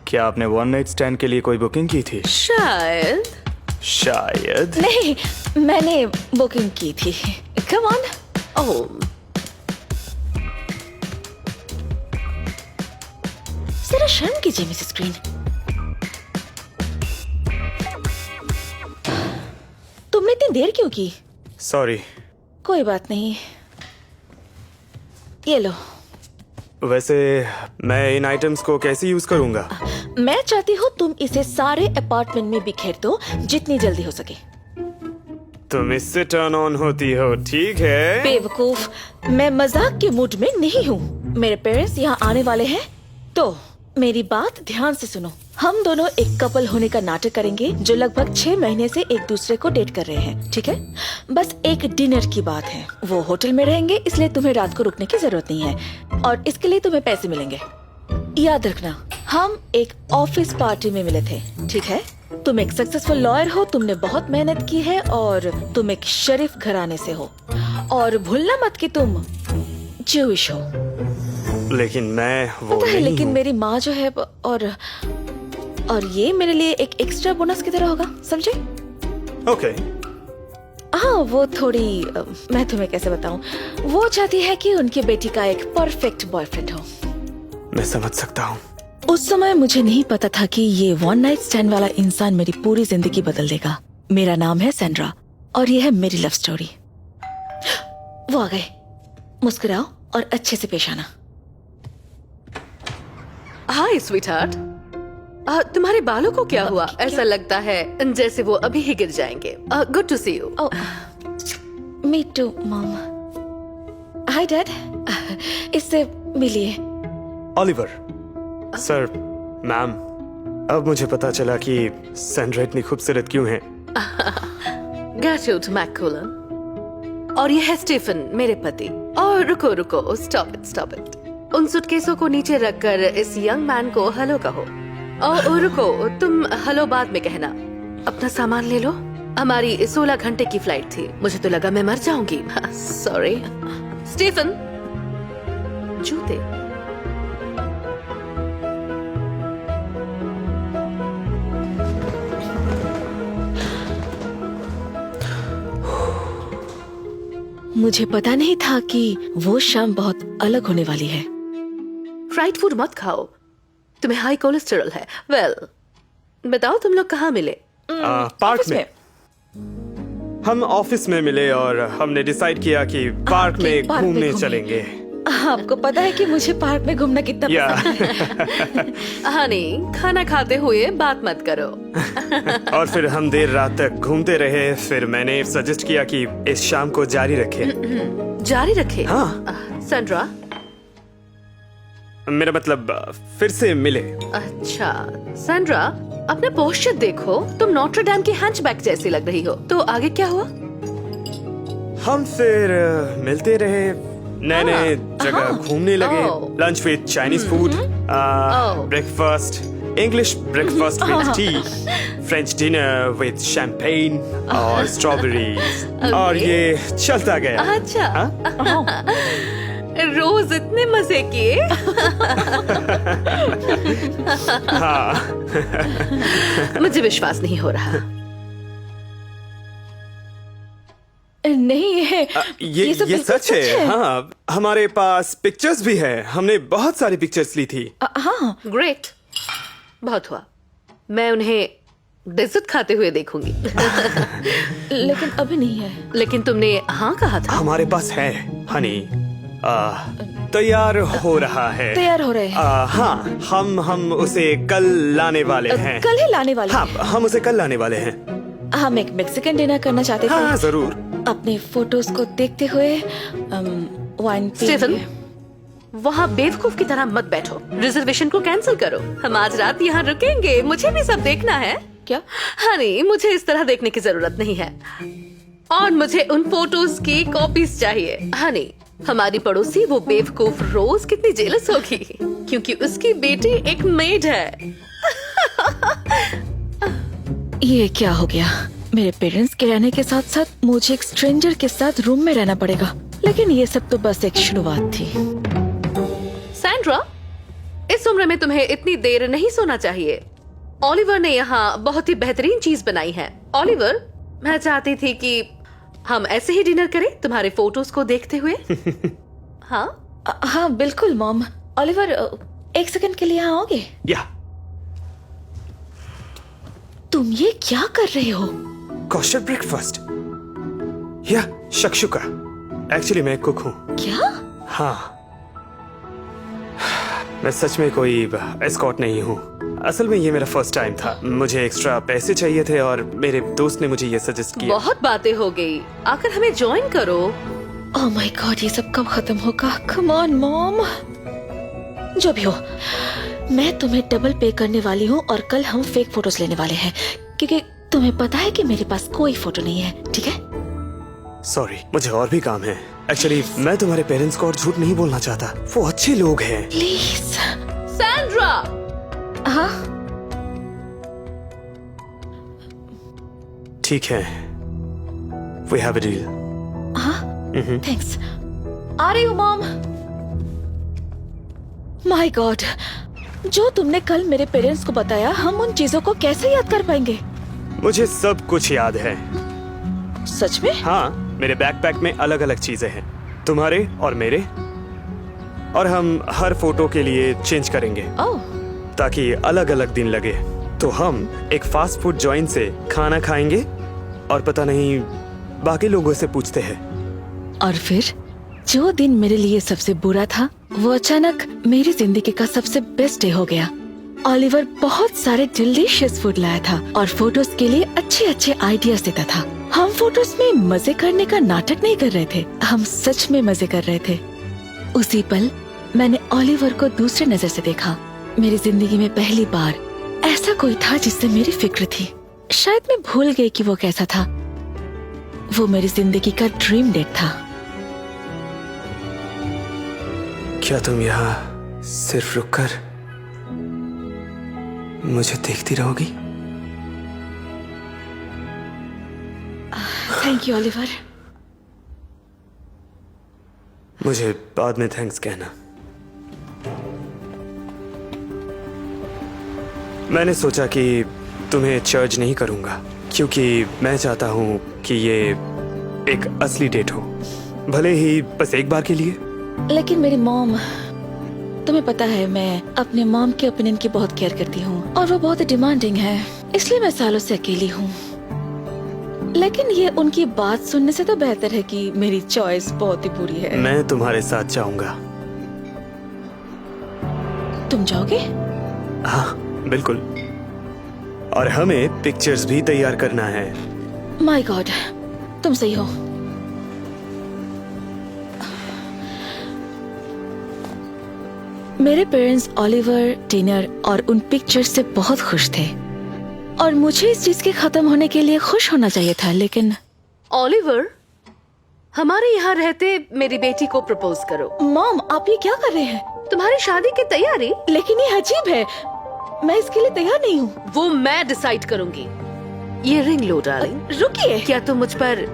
क्या आपने one night stand के लिए कोई बुकिंग की थी? शायद। शायद नहीं, मैंने बुकिंग की थी। Come on. ओह, जरा शर्म कीजिए मिसेस ग्रीन। तुमने इतनी देर क्यों की? सॉरी। कोई बात नहीं, ये लो। वैसे मैं इन आइटम्स को कैसे यूज करूंगा? मैं चाहती हूँ तुम इसे सारे अपार्टमेंट में बिखेर दो जितनी जल्दी हो सके। तुम इससे टर्न ऑन होती हो, ठीक है? बेवकूफ, मैं मजाक के मूड में नहीं हूँ। मेरे पेरेंट्स यहाँ आने वाले हैं, तो मेरी बात ध्यान से सुनो। हम दोनों एक कपल होने का नाटक करेंगे जो लगभग 6 महीने से एक दूसरे को डेट कर रहे हैं, ठीक है? बस एक डिनर की बात है। वो होटल में रहेंगे, इसलिए तुम्हें रात को रुकने की जरूरत नहीं है और इसके लिए तुम्हें पैसे मिलेंगे। याद रखना, हम एक ऑफिस पार्टी में मिले थे, ठीक है? तुम एक सक्सेसफुल लॉयर हो, तुमने बहुत मेहनत की है और तुम एक शरीफ घराने से हो। और भूलना मत कि तुम ज्यूइश हो। लेकिन मैं वो पता है, नहीं लेकिन हूँ। मेरी माँ जो है और ये मेरे लिए एक एक्स्ट्रा बोनस की तरह होगा, समझे? ओके। हाँ, वो थोड़ी मैं तुम्हें कैसे बताऊं, वो चाहती है कि उनकी बेटी का एक परफेक्ट बॉयफ्रेंड हो। मैं समझ सकता हूँ। उस समय मुझे नहीं पता था कि ये वन नाइट स्टैंड वाला इंसान मेरी पूरी जिंदगी बदल देगा। मेरा नाम है सैंड्रा और ये है मेरी लव स्टोरी। वो आ गए। मुस्कुराओ और अच्छे से पेश आना। हाय स्वीटहार्ट। तुम्हारे बालों को क्या हुआ? ऐसा लगता है जैसे वो अभी ही गिर जाएंगे। Good to see you. Me to mom. Hi dad, इससे मिलिए। ओलिवर। सर, मैम, अब मुझे पता चला कि सैंड्रा इतनी खूबसूरत क्यों है। गैट्रूड मैककुलन। और ये है स्टीफन, मेरे पति। और रुको रुको, स्टॉप इट। उन सूटकेसों को नीचे रखकर इस यंग मैन को हेलो कहो। और रुको, तुम हेलो बाद में कहना। अपना सामान ले लो। हमारी 16 घंटे की फ्लाइट थी। मुझे तो लगा मैं मर जाऊंगी। सॉरी। स्टीफन, जूते। मुझे पता नहीं था कि वो शाम बहुत अलग होने वाली है। फ्राइड फूड मत खाओ, तुम्हें हाई कोलेस्टेरॉल है। वेल, बताओ तुम लोग कहाँ मिले? पार्क में। हम ऑफिस में मिले और हमने डिसाइड किया कि पार्क में पार्क में घूमने घूमे। चलेंगे। आपको पता है कि मुझे पार्क में घूमना कितना या हनी, खाना खाते हुए बात मत करो। और फिर हम देर रात तक घूमते रहे। फिर मैंने सजेस्ट किया कि इस शाम को जारी रखें। जारी रखे? हाँ। सैंड्रा, मेरा मतलब फिर से मिले। अच्छा सैंड्रा, अपना पोस्चर देखो। तुम नोट्रे डैम की हैंचबैक जैसी लग रही हो। तो आगे क्या हुआ? हम फिर मिलते रहे, नए नए जगह घूमने लगे। Lunch with Chinese food, breakfast English breakfast with T, French dinner with champagne और स्ट्रॉबेरीज। और ये चलता गया। अच्छा। हाँ? रोज इतने मजे किए। हाँ। मुझे विश्वास नहीं हो रहा। नहीं, ये सब बिल्कुल सच है। हाँ, हमारे पास पिक्चर्स भी है। हमने बहुत सारी पिक्चर्स ली थी। हाँ, ग्रेट, बहुत हुआ। मैं उन्हें डेजर्ट खाते हुए देखूंगी। लेकिन अभी नहीं है। लेकिन तुमने हाँ कहा था। हमारे पास है हनी। तैयार हो रहा है। तैयार हो रहे हैं। हाँ, हम उसे कल लाने वाले हैं। कल ही लाने वाले हाँ, हैं। हम उसे कल लाने वाले हैं। हम एक मेक्सिकन डिनर करना चाहते थे। हाँ, जरूर। अपने फोटोज को देखते हुए वाइन स्टीफन, वहाँ बेवकूफ की तरह मत बैठो। रिजर्वेशन को कैंसिल करो। हम आज रात यहाँ रुकेंगे। मुझे भी सब देखना है। क्या? हनी, मुझे इस तरह देखने की जरूरत नहीं है और मुझे उन फोटोज की कॉपीज चाहिए। हनी, हमारी पड़ोसी वो बेवकूफ रोज कितनी जेलस होगी क्योंकि उसकी बेटी एक मेड है। ये क्या हो गया? मेरे पेरेंट्स के रहने के साथ साथ मुझे एक स्ट्रेंजर के साथ रूम में रहना पड़ेगा। लेकिन ये सब तो बस एक शुरुआत थी। सैंड्रा, इस उम्र में तुम्हें इतनी देर नहीं सोना चाहिए। ओलिवर ने यहाँ बहुत ही बेहतरीन चीज बनाई है। ओलिवर, मैं चाहती थी कि हम ऐसे ही डिनर करें तुम्हारे फोटोज को देखते हुए। हाँ हाँ बिल्कुल मॉम। ओलिवर, एक सेकंड के लिए यहाँ आओगे? या तुम ये क्या कर रहे हो? कॉस्टर ब्रेकफास्ट या शक्शुका। एक्चुअली मैं कुक हूँ। क्या? हाँ, मैं सच में कोई एस्कॉर्ट नहीं हूँ। असल में ये मेरा फर्स्ट टाइम था। मुझे एक्स्ट्रा पैसे चाहिए थे और मेरे दोस्त ने मुझे ये सजेस्ट किया। बहुत बातें हो गई, आकर हमें ज्वाइन करो। ओह माय गॉड, ये सब कब खत्म होगा? Come on mom. जो भी हो, मैं तुम्हें डबल पे करने वाली हूँ और कल हम फेक फोटोज लेने वाले हैं, क्योंकि तुम्हें पता है कि मेरे पास कोई फोटो नहीं है। ठीक है? सॉरी, मुझे और भी काम है। एक्चुअली मैं तुम्हारे पेरेंट्स को और झूठ नहीं बोलना चाहता। वो अच्छे लोग हैं। प्लीज। सैंड्रा। हाँ ठीक है, वी हैव अ डील। हाँ, थैंक्स। आ रही हूँ मॉम। माय गॉड, जो तुमने कल मेरे पेरेंट्स को बताया, हम उन चीजों को कैसे याद कर पाएंगे? मुझे सब कुछ याद है। सच में? हाँ, मेरे बैकपैक में अलग अलग चीजें हैं, तुम्हारे और मेरे, और हम हर फोटो के लिए चेंज करेंगे ओह, ताकि अलग अलग दिन लगे। तो हम एक फास्ट फूड जॉइंट से खाना खाएंगे और पता नहीं बाकी लोगों से पूछते हैं। और फिर जो दिन मेरे लिए सबसे बुरा था, वो अचानक मेरी जिंदगी का सबसे बेस्ट डे हो गया। ओलिवर बहुत सारे डिलीशियस फूड लाया था और फोटोज के लिए अच्छे अच्छे आइडियाज देता था। हम फोटोज में मजे करने का नाटक नहीं कर रहे थे, हम सच में मजे कर रहे थे। उसी पल मैंने ओलिवर को दूसरे नजर से देखा। मेरी जिंदगी में पहली बार ऐसा कोई था जिससे मेरी फिक्र थी। शायद मैं भूल गई कि वो कैसा था। वो मेरी जिंदगी का ड्रीम डेट था। क्या तुम यहाँ सिर्फ रुककर मुझे देखती रहोगी? Thank you Oliver. मुझे बाद में थैंक्स कहना। मैंने सोचा कि तुम्हें चार्ज नहीं करूंगा, क्योंकि मैं चाहता हूं कि ये एक असली डेट हो, भले ही बस एक बार के लिए। लेकिन मेरी मॉम, तुम्हें पता है मैं अपने मॉम के ओपिनियन की बहुत केयर करती हूँ और वो बहुत डिमांडिंग है, इसलिए मैं सालों से अकेली हूँ। लेकिन ये उनकी बात सुनने से तो बेहतर है कि मेरी चॉइस बहुत ही बुरी है। मैं तुम्हारे साथ जाऊंगा। तुम जाओगे? हाँ बिल्कुल, और हमें पिक्चर्स भी तैयार करना है। माय गॉड, तुम सही हो। मेरे पेरेंट्स ओलिवर, डिनर और उन पिक्चर्स से बहुत खुश थे और मुझे इस चीज के खत्म होने के लिए खुश होना चाहिए था। लेकिन ओलिवर, हमारे यहाँ रहते मेरी बेटी को प्रपोज करो। मॉम, आप ये क्या कर रहे हैं? तुम्हारी शादी की तैयारी? लेकिन ये अजीब है, मैं इसके लिए तैयार नहीं हूँ। वो मैं डिसाइड करूंगी। ये रिंग लो डार्लिंग। रुकिए। क्या तुम मुझ पर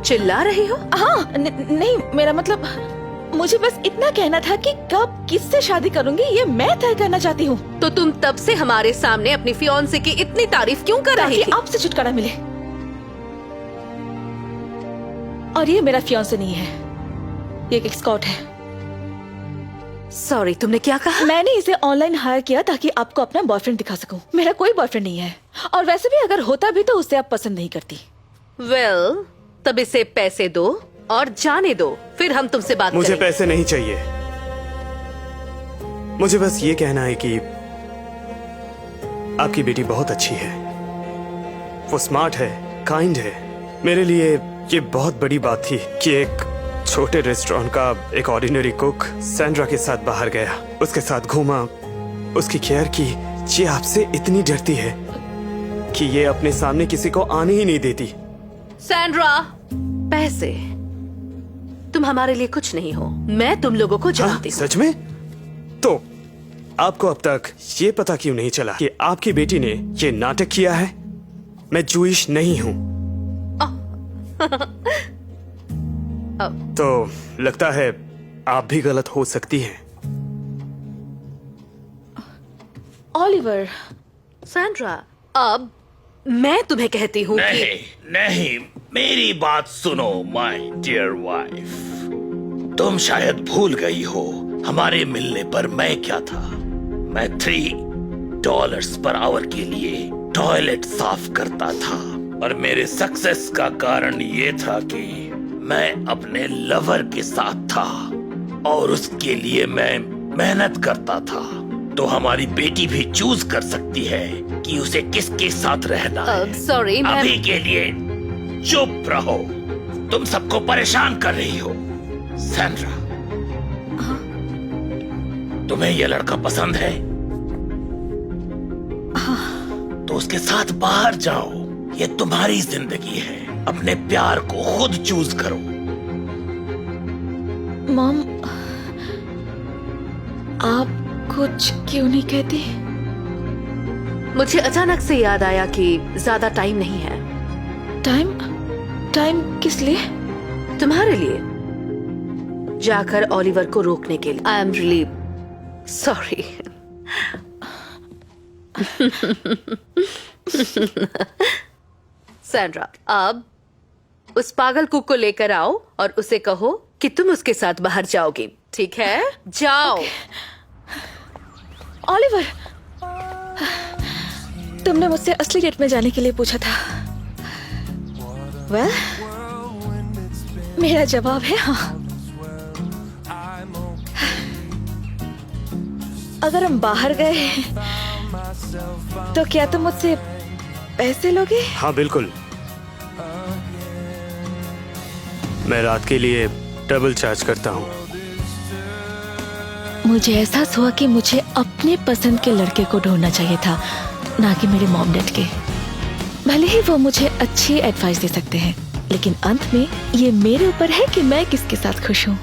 चिल्ला रही हो? हाँ, नहीं, मेरा मतलब मुझे बस इतना कहना था कि कब किससे शादी करूंगी ये मैं तय करना चाहती हूँ। तो तुम तब से हमारे सामने अपनी फियांसे की इतनी तारीफ क्यों कर रही थी? आपसे छुटकारा मिले। और ये मेरा फियांसे नहीं है, ये एक एस्कॉर्ट है। सॉरी, तुमने क्या कहा? मैंने इसे ऑनलाइन हायर किया ताकि आपको अपना बॉयफ्रेंड दिखा सकूं। मेरा कोई बॉयफ्रेंड नहीं है, और वैसे भी अगर होता भी तो उसे आप पसंद नहीं करती। वेल, तब इसे पैसे दो और जाने दो, फिर हम तुमसे बात मुझे करेंगे। पैसे नहीं चाहिए, मुझे बस ये कहना है कि आपकी बेटी बहुत अच्छी है। वो स्मार्ट है, काइंड है। मेरे लिए ये बहुत बड़ी बात थी कि एक छोटे रेस्टोरेंट का एक ऑर्डिनरी कुक सैंड्रा के साथ बाहर गया, उसके साथ घूमा, उसकी केयर की। ये आपसे इतनी डरती है कि ये अपने सामने किसी को आने ही नहीं देती। सैंड्रा, पैसे तुम हमारे लिए कुछ नहीं हो। मैं तुम लोगों को जानती हूँ। सच में? तो आपको अब तक ये पता क्यों नहीं चला कि आपकी बेटी ने ये नाटक किया है? मैं जूइश नहीं हूँ। तो लगता है आप भी गलत हो सकती हैं। ओलिवर, सैंड्रा, अब मैं तुम्हें कहती हूँ कि नहीं नहीं, मेरी बात सुनो माय डियर वाइफ। तुम शायद भूल गई हो हमारे मिलने पर मैं क्या था। मैं $3 पर आवर के लिए टॉयलेट साफ करता था, और मेरे सक्सेस का कारण ये था कि मैं अपने लवर के साथ था और उसके लिए मैं मेहनत करता था। तो हमारी बेटी भी चूज कर सकती है कि उसे किसके साथ रहना है। सॉरी, मैं अभी के लिए चुप रहो, तुम सबको परेशान कर रही हो। सैंड्रा, तुम्हें यह लड़का पसंद है? तो उसके साथ बाहर जाओ, ये तुम्हारी जिंदगी है, अपने प्यार को खुद चूज करो। मॉम, आप कुछ क्यों नहीं कहती? मुझे अचानक से याद आया कि ज्यादा टाइम नहीं है। टाइम किस लिए? तुम्हारे लिए, जाकर ओलिवर को रोकने के लिए। I am really sorry. Sandra, अब उस पागल कुक को लेकर आओ और उसे कहो कि तुम उसके साथ बाहर जाओगी, ठीक है? जाओ। ओलिवर, तुमने मुझसे असली डेट में जाने के लिए पूछा था। वेल, मेरा जवाब है हाँ। अगर हम बाहर गए तो क्या तुम मुझसे पैसे लोगे? हाँ बिल्कुल, मैं रात के लिए डबल चार्ज करता हूँ। मुझे एहसास हुआ कि मुझे अपने पसंद के लड़के को ढूंढना चाहिए था, ना कि मेरे मॉम डैड के। भले ही वो मुझे अच्छी एडवाइस दे सकते हैं, लेकिन अंत में ये मेरे ऊपर है कि मैं किसके साथ खुश हूँ।